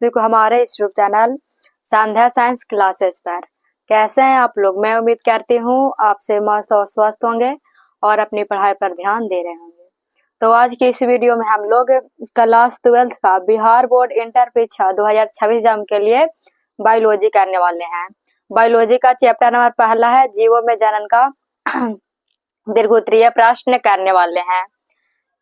सभी को हमारे इस यूट्यूब चैनल संध्या साइंस क्लासेस पर। कैसे हैं आप लोग? मैं उम्मीद करती हूँ आपसे मस्त और स्वस्थ होंगे और अपनी पढ़ाई पर ध्यान दे रहे होंगे। तो आज की इस वीडियो में हम लोग क्लास 12 का बिहार बोर्ड इंटर परीक्षा 2026 एग्जाम के लिए बायोलॉजी करने वाले हैं। बायोलॉजी का चैप्टर नंबर पहला है जीवों में जनन का दीर्घोत्तरीय प्रश्न करने वाले हैं।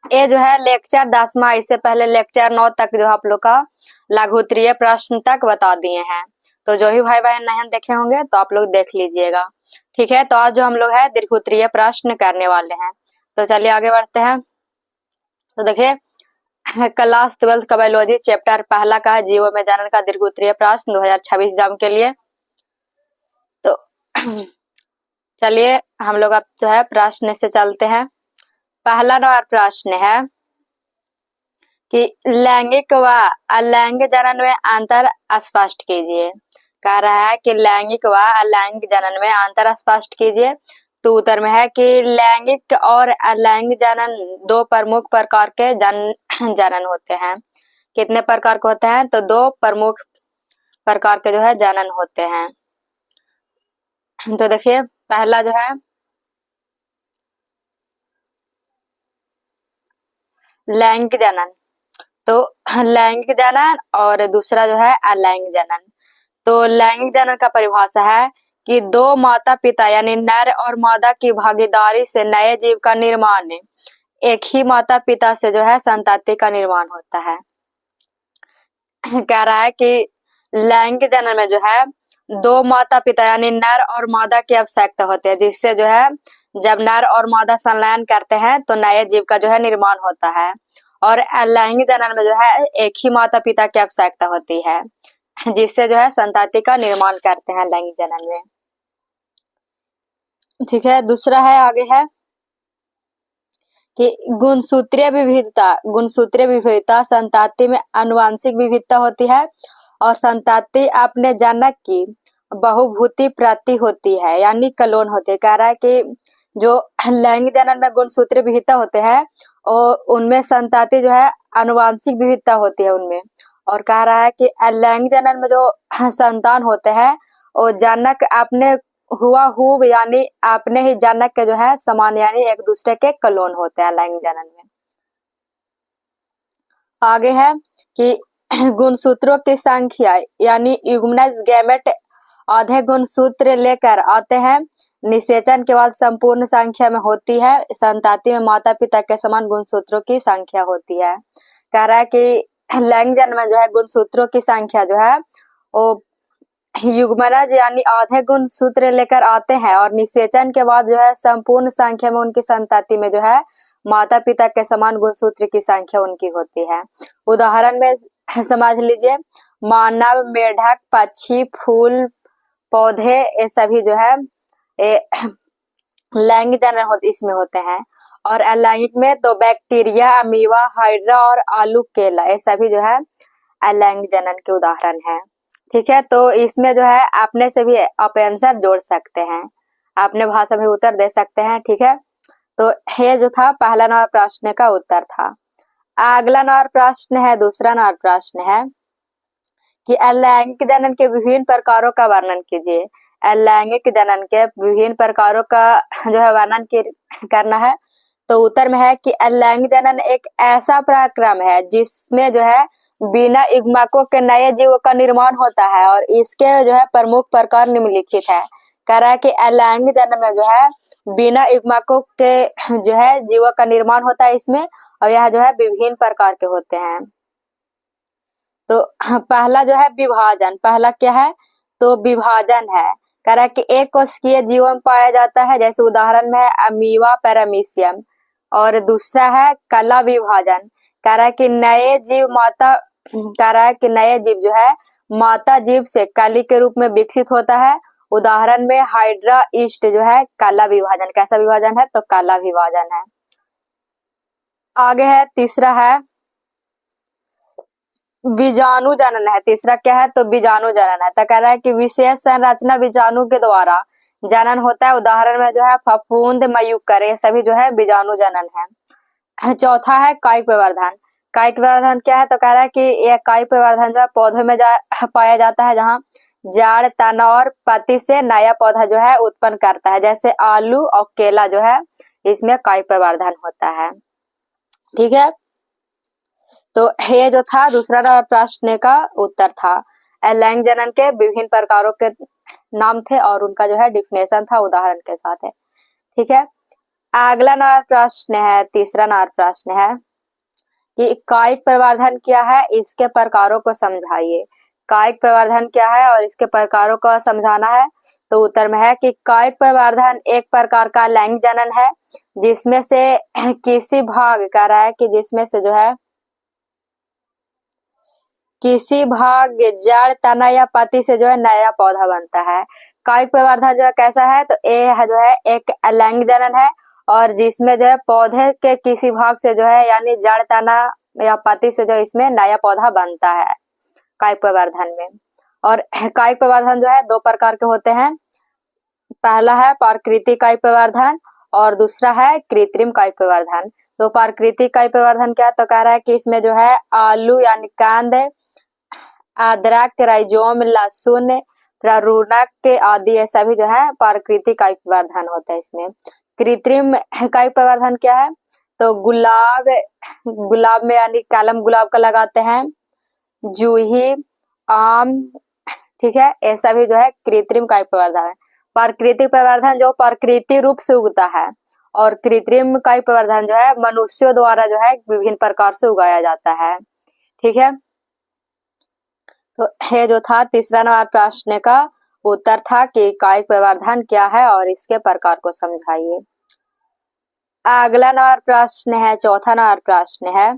ये जो है लेक्चर 10वां, इससे पहले लेक्चर 9 तक जो आप लोग का लघुत्तरीय प्रश्न तक बता दिए हैं। तो जो ही भाई बहन नहीं देखे होंगे तो आप लोग देख लीजिएगा, ठीक है। तो आज जो हम लोग है दीर्घोत्तरीय प्रश्न करने वाले हैं। तो चलिए आगे बढ़ते हैं। तो देखिए क्लास 12 का बायोलॉजी चैप्टर पहला का है जीवों में जनन का दीर्घोत्तरीय प्रश्न 2026 एग्जाम के लिए। तो चलिए हम लोग अब जो है प्रश्न से चलते हैं। पहला नंबर प्रश्न है कि लैंगिक व अलैंगिक जनन में अंतर स्पष्ट कीजिए। कह रहा है कि लैंगिक व अलैंगिक जनन में अंतर स्पष्ट कीजिए। तो उत्तर में है कि लैंगिक और अलैंगिक जनन दो प्रमुख प्रकार के जनन होते हैं। कितने प्रकार के होते हैं? तो दो प्रमुख प्रकार के जो है जनन होते हैं। तो देखिए पहला जो है लैंगिक जनन, तो लैंगिक जनन और दूसरा जो है अलैंगिक जनन। तो लैंगिक जनन का परिभाषा है कि दो माता पिता यानी नर और मादा की भागीदारी से नए जीव का निर्माण, एक ही माता पिता से जो है संतति का निर्माण होता है। कह रहा है कि लैंगिक जनन में जो है दो माता पिता यानी नर और मादा की आवश्यकता होती है, जिससे जो है जब नर और मादा संलयन करते हैं तो नए जीव का जो है निर्माण होता है। और अलैंगिक जनन में जो है एक ही माता पिता की आवश्यकता होती है, जिससे जो है संतति का निर्माण करते हैं लैंगिक जनन में, ठीक है। दूसरा है आगे है कि गुणसूत्रीय विविधता संतति में आनुवंशिक विविधता होती है और संतति अपने जनक की बहुभूति प्रति होती है यानी क्लोन होती है। कह रहा है कि जो लैंगिक जनन में गुणसूत्रीय विविधता होते हैं और उनमें संतति जो है आनुवंशिक विविधता होती है उनमें। और कह रहा है कि अलैंगिक जनन में जो संतान होते हैं वो जनक अपने हुआ यानी अपने ही जनक के जो है समान यानी एक दूसरे के क्लोन होते हैं लैंगिक जनन में। आगे है कि गुणसूत्रों की संख्या यानी युग्मनज गैमेट आधे गुणसूत्र लेकर आते हैं, निषेचन के बाद संपूर्ण संख्या में होती है। संतति में माता पिता के समान गुणसूत्रों की संख्या होती है। कह रहा है कि लैंगिक जनन में जो है गुणसूत्रों की संख्या जो है वो युग्मनज यानी आधे गुणसूत्र लेकर आते हैं और निषेचन के बाद जो है संपूर्ण संख्या में उनकी संतति में जो है माता पिता के समान गुणसूत्र की संख्या उनकी होती है। उदाहरण में समझ लीजिए मानव, मेढक, पक्षी, फूल, पौधे ये सभी जो है लैंगिक जनन इसमें होते हैं। और अलैंगिक में तो बैक्टीरिया, अमीबा, हाइड्रा और आलू केला ये सभी जो है अलैंगिक जनन के उदाहरण है, ठीक है। तो इसमें जो है अपने से भी आप आंसर जोड़ सकते हैं, अपने भाषा में उत्तर दे सकते हैं, ठीक है। तो ये जो था पहला नंबर प्रश्न का उत्तर था। अगला नंबर प्रश्न है, दूसरा नंबर प्रश्न है कि अलैंगिक जनन के विभिन्न प्रकारों का वर्णन कीजिए। अलैंगिक जनन के विभिन्न प्रकारों का जो है वर्णन करना है। तो उत्तर में है कि अलैंगिक जनन एक ऐसा प्रक्रम है जिसमें जो है बिना युग्मकों के नए जीवों का निर्माण होता है और इसके जो है प्रमुख प्रकार निम्नलिखित है। कह रहा है कि अलैंगिक जनन में जो है बिना युग्मकों के जो है जीवों का निर्माण होता है इसमें, और यह जो है विभिन्न प्रकार के होते हैं। तो पहला जो है विभाजन, पहला क्या है? तो विभाजन है। कह रहा है कि एक कोशिकीय जीवों में पाया जाता है, जैसे उदाहरण में है अमीबा, पैरामीशियम। और दूसरा है कला विभाजन। कह रहा है कि नए जीव जो है माता जीव से कली के रूप में विकसित होता है। उदाहरण में हाइड्रा ईस्ट जो है कला विभाजन। कैसा विभाजन है? तो कला विभाजन है। आगे है तीसरा है बीजाणु जनन है। तीसरा क्या है? तो बीजाणु जनन है। तो कह रहा है कि विशेष संरचना बीजाणु के द्वारा जनन होता है। उदाहरण में जो है फफूंद, मयूकर ये सभी जो है बीजाणु जनन है। चौथा है कायिक प्रवर्धन। कायिक प्रवर्धन क्या है? तो कह रहा है कि यह कायिक प्रवर्धन जो है पौधों में पाया जाता है, जहाँ जड़, तना और पत्ती से नया पौधा जो है उत्पन्न करता है। जैसे आलू और केला जो है, इसमें कायिक प्रवर्धन होता है। ठीक है, तो ये जो था दूसरा प्रश्न का उत्तर था। लैंग जनन के विभिन्न प्रकारों के नाम थे और उनका जो है डिफिनेशन था उदाहरण के साथ है। ठीक है, अगला नया प्रश्न है, तीसरा नया प्रश्न है कि कायिक प्रवर्धन क्या है, इसके प्रकारों को समझाइए। कायिक प्रवर्धन क्या है और इसके प्रकारों को समझाना है। तो उत्तर में है कि कायिक प्रवर्धन एक प्रकार का लैंग जनन है, जिसमें से किसी भाग, कह रहा है कि जिसमें से जो है किसी भाग, जड़, तना या पत्ती से जो है नया पौधा बनता है। कायिक प्रवर्धन जो है कैसा है? तो ये है जो है एक लैंग जनन है, और जिसमें जो है पौधे के किसी भाग से जो है, यानी जड़, तना या पत्ती से जो इसमें नया पौधा बनता है कायिक प्रवर्धन में। और कायिक प्रवर्धन जो है दो प्रकार के होते हैं। पहला है प्राकृतिक कायिक प्रवर्धन और दूसरा है कृत्रिम कायिक प्रवर्धन। तो प्राकृतिक कायिक प्रवर्धन क्या? तो कह रहा है कि इसमें जो है आलू यानी कंद, अदरक, राइजोम, लहसुन, प्रारूणक आदि ये सभी जो है प्राकृतिक कायिक प्रवर्धन होता है इसमें। कृत्रिम कायिक प्रवर्धन क्या है? तो गुलाब में यानी कलम गुलाब का लगाते हैं, जूही, आम, ठीक है, ये सभी जो है कृत्रिम कायिक प्रवर्धन है। प्राकृतिक प्रवर्धन जो प्रकृति रूप से उगता है, और कृत्रिम कायिक प्रवर्धन जो है मनुष्यों द्वारा जो है विभिन्न प्रकार से उगाया जाता है। ठीक है, तो ये जो था तीसरा नंबर प्रश्न का उत्तर था कि कायिक प्रवर्धन क्या है और इसके प्रकार को समझाइए। अगला नंबर प्रश्न है, चौथा नंबर प्रश्न है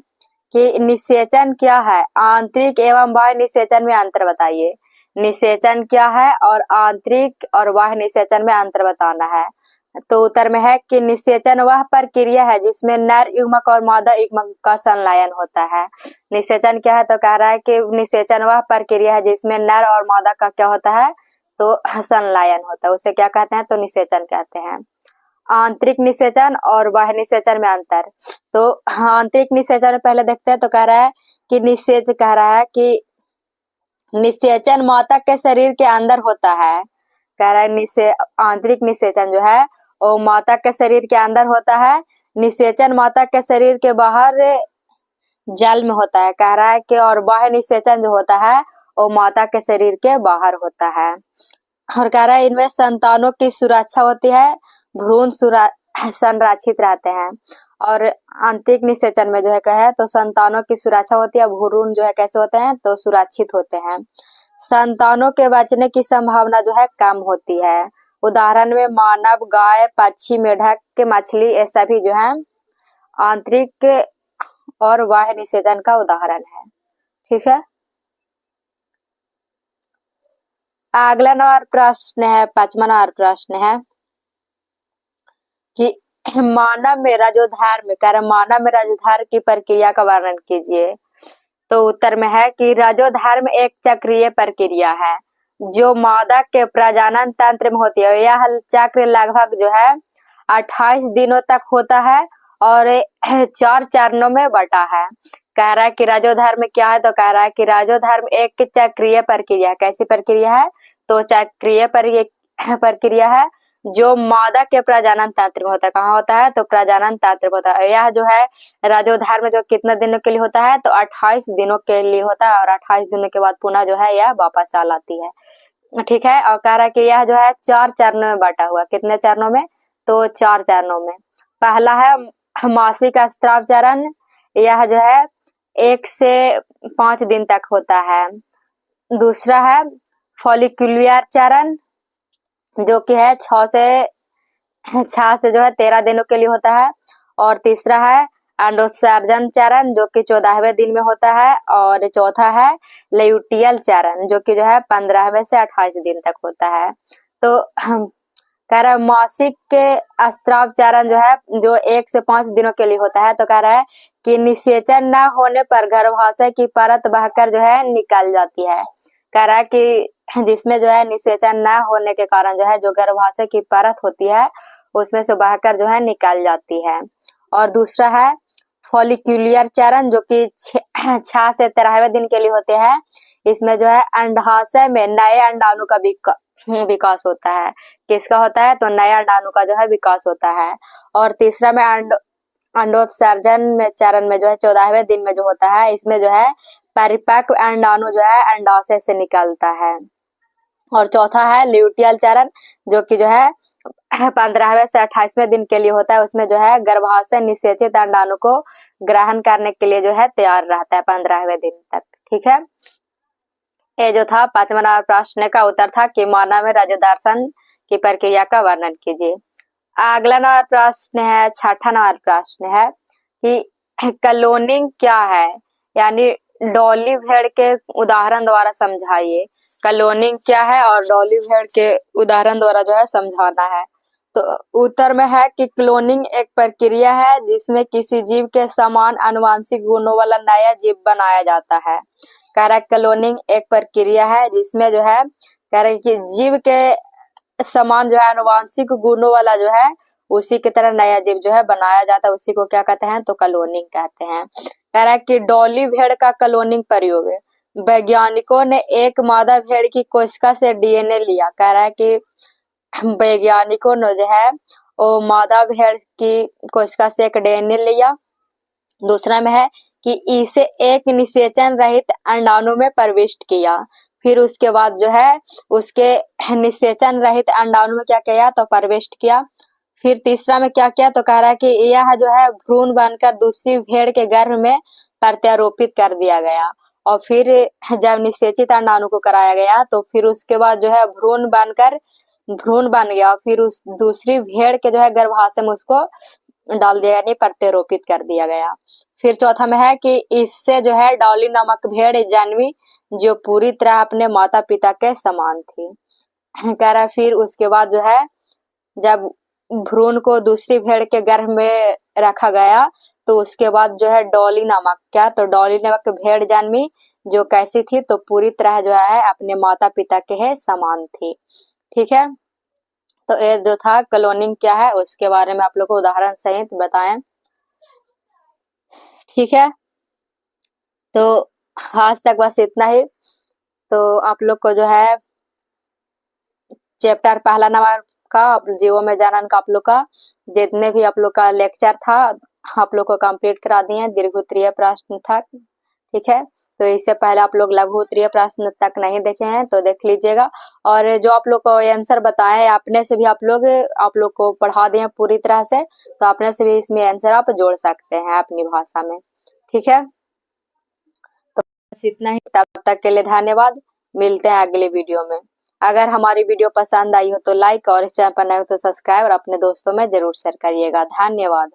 कि निषेचन क्या है? आंतरिक एवं बाह्य निषेचन में अंतर बताइए। निषेचन क्या है और आंतरिक और बाह्य निषेचन में अंतर बताना है। तो उत्तर में है कि निषेचन वह प्रक्रिया है जिसमें नर युग्मक और मादा युग्मक का संलयन होता है। निषेचन क्या है? तो कह रहा है कि निषेचन वह प्रक्रिया है जिसमें नर और मादा का क्या होता है? तो संलयन होता है, उसे क्या कहते हैं? तो निषेचन कहते हैं। आंतरिक निषेचन और बाह्य निषेचन में अंतर। तो आंतरिक निषेचन पहले देखते हैं। तो कह रहा है कि निषेचन माता के शरीर के अंदर होता है। कह रहा है आंतरिक निषेचन जो है वो माता के शरीर के अंदर होता है। निषेचन माता के शरीर के बाहर जल में होता है। कह रहा है कि और बाह्य निषेचन जो होता है वो माता के शरीर के बाहर होता है। और कह रहा है इनमें संतानों की सुरक्षा होती है, भ्रूण संरक्षित रहते हैं। और आंतरिक निषेचन में जो है कहे तो संतानों की सुरक्षा होती है, भ्रूण जो है कैसे होते हैं? तो सुरक्षित होते हैं। संतानों के बचने की संभावना जो है कम होती है। उदाहरण में मानव, गाय, पक्षी, मेढक, मछली, ये सभी जो है आंतरिक और बाह्य निषेचन का उदाहरण है। ठीक है, अगला नंबर प्रश्न है, पांचवा नंबर प्रश्न है कि मानव में रजोधर्म, मानव में रजोधर्म की प्रक्रिया का वर्णन कीजिए। तो उत्तर में है कि रजोधर्म एक चक्रीय प्रक्रिया है जो मादा के प्रजनन तंत्र में होती है। यह चक्र लगभग जो है 28 दिनों तक होता है और 4 चरणों में बटा है। कह रहा है कि रजोधर्म क्या है? तो कह रहा है कि रजोधर्म एक चक्रीय प्रक्रिया। कैसी प्रक्रिया है? तो चक्रीय प्रक्रिया है जो मादा के प्रजनन तंत्र में होता है। कहाँ होता है? तो प्रजनन तंत्र में होता है। यह जो है रजोधर्म जो कितने दिनों के लिए होता है? तो 28 दिनों के लिए होता है, और 28 दिनों के बाद पुनः जो है यह वापस चल आती है। ठीक है, और कह रहा है कि यह जो है 4 चरणों में बांटा हुआ। कितने चरणों में? तो 4 चरणों में। पहला है मासिक स्राव चरण, यह जो है 1 से 5 दिन तक होता है। दूसरा है फॉलिकुलर चरण जो कि है 6 से जो है 13 दिनों के लिए होता है। और तीसरा है अंडोत्सर्जन चरण जो कि 14वें दिन में होता है। और चौथा है ल्यूटियल चरण जो कि जो है 15वें से 28 दिन तक होता है। तो कह रहा है मासिक के स्राव चरण जो है जो 1 से 5 दिनों के लिए होता है। तो कह रहा है कि निषेचन न होने पर गर्भाशय की परत बहकर जो है निकल जाती है। कह रहा है कि जिसमें जो है निषेचन न होने के कारण जो है जो गर्भाशय की परत होती है उसमें से बहकर जो है निकल जाती है। और दूसरा है फॉलिक्यूलर चरण जो कि 6 से 13वें दिन के लिए होते हैं। इसमें जो है अंडाशय में नए अंडाणु का विकास होता है। किसका होता है? तो नए अंडाणु का जो है विकास होता है। और तीसरा में अंडोत्सर्जन में चरण में जो है 14वें दिन में जो होता है, इसमें जो है परिपक्व अंडाणु जो है अंडाशय से निकलता है। और चौथा है ल्यूटियल चरण जो कि जो है 15वें से 28वें दिन के लिए होता है। उसमें जो है गर्भाशय निषेचित अंडाणु को ग्रहण करने के लिए जो है तैयार रहता है 15वें दिन तक। ठीक है, ये जो था 5वां नंबर प्रश्न का उत्तर था कि मानव में रजोदर्शन की प्रक्रिया का वर्णन कीजिए। अगला नंबर प्रश्न है, 6ठा नंबर प्रश्न है कि क्लोनिंग क्या है, यानी डॉली भेड़ के उदाहरण द्वारा समझाइए। क्लोनिंग क्या है और डॉली भेड़ के उदाहरण द्वारा जो है समझाना है। तो उत्तर में है कि क्लोनिंग एक प्रक्रिया है जिसमें किसी जीव के समान आनुवंशिक गुणों वाला नया जीव बनाया जाता है। कह रहा है क्लोनिंग एक प्रक्रिया है जिसमें जो है कह रहे कि जीव के समान जो है आनुवंशिक गुणों वाला जो है उसी की तरह नया जीव जो है बनाया जाता है, उसी को क्या कहते हैं? तो क्लोनिंग कहते हैं। कह रहा है कि डॉली भेड़ का क्लोनिंग प्रयोग है। वैज्ञानिकों ने एक मादा भेड़ की कोशिका से डीएनए लिया। कह रहा है कि वैज्ञानिकों ने जो है वो मादा भेड़ की कोशिका से एक डीएनए लिया। दूसरा में है कि इसे एक निषेचन रहित अंडाणु में प्रविष्ट किया। फिर उसके बाद जो है उसके निषेचन रहित अंडाणु में क्या किया? तो प्रविष्ट किया। फिर तीसरा में क्या किया? तो कह रहा है कि यह जो है भ्रूण बनकर दूसरी भेड़ के गर्भ में प्रत्यारोपित कर दिया गया। और फिर जब निषेचित अंडाणु को कराया गया तो फिर उसके बाद जो है भ्रूण बन गया। फिर उस दूसरी भेड़ के जो है गर्भाशय में उसको डाल दिया, यानी प्रत्यारोपित कर दिया गया। फिर चौथा में है कि इससे जो है डॉली नामक भेड़ जन्मी जो पूरी तरह अपने माता पिता के समान थी। कह रहा है फिर उसके बाद जो है जब भ्रूण को दूसरी भेड़ के गर्भ में रखा गया तो उसके बाद जो है डॉली नामक भेड़ जन्मी जो कैसी थी? तो पूरी तरह जो है अपने माता पिता के समान थी। ठीक है, तो ये जो था क्लोनिंग क्या है उसके बारे में आप लोग को उदाहरण सहित बताएं। ठीक है, तो आज तक बस इतना ही। तो आप लोग को जो है चैप्टर पहला नंबर का जीवो में जानन का आप लोग का जितने भी आप लोग का लेक्चर था आप लोग को कंप्लीट करा दिए। दीर्घोत्तरीय प्रश्न था। ठीक है, तो इससे पहले आप लोग लघु उत्तरीय प्रश्न तक नहीं देखे हैं तो देख लीजिएगा। और जो आप लोग को आंसर बताए अपने से भी आप लोग को पढ़ा दिए पूरी तरह से, तो अपने से भी इसमें आंसर आप जोड़ सकते हैं अपनी भाषा में। ठीक है, तो बस इतना ही। तब तक के लिए धन्यवाद। मिलते हैं अगले वीडियो में। अगर हमारी वीडियो पसंद आई हो तो लाइक और इस चैनल पर नए हो तो सब्सक्राइब और अपने दोस्तों में जरूर शेयर करिएगा। धन्यवाद।